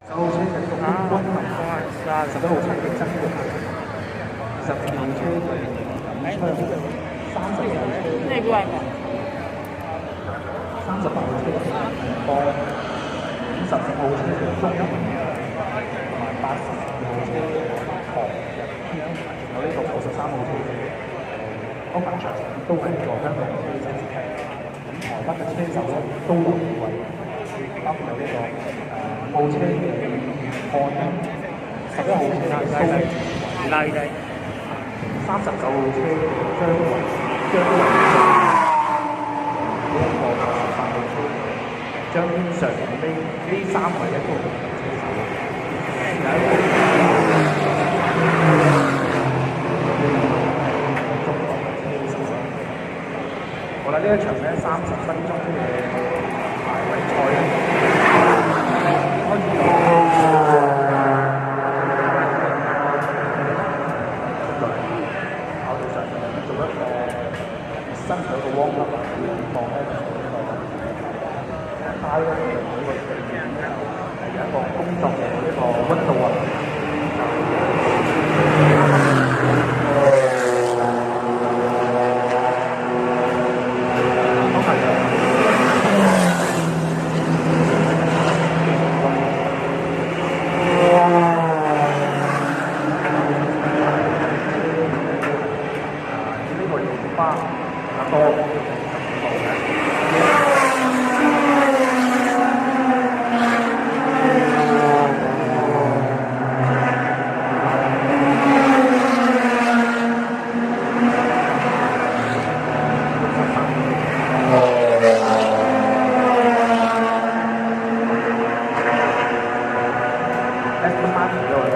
十號車就呢個君民11號車嘅真嘅22號車就30號車那個外面。38號車嘅方55號車嘅中同埋82號車嘅旁日天，仲有呢個63號車嘅歐文場都係一個香港嘅車手。咁台北嘅車手咧都有位，包括有呢個5號車嘅漢啦，11號車嘅蘇拉低，39號車嘅張維呢一個18號車張天常呢三位咧都係車手。有一個中國嘅車手。好啦，呢一場咧30分鐘嘅排位賽咧，開始咗。跑道上做一個新手嘅 warm up 啊，放咧就帶咧就每個地面咧係有一個工作嘅一個溫度啊。Aston Martin 都係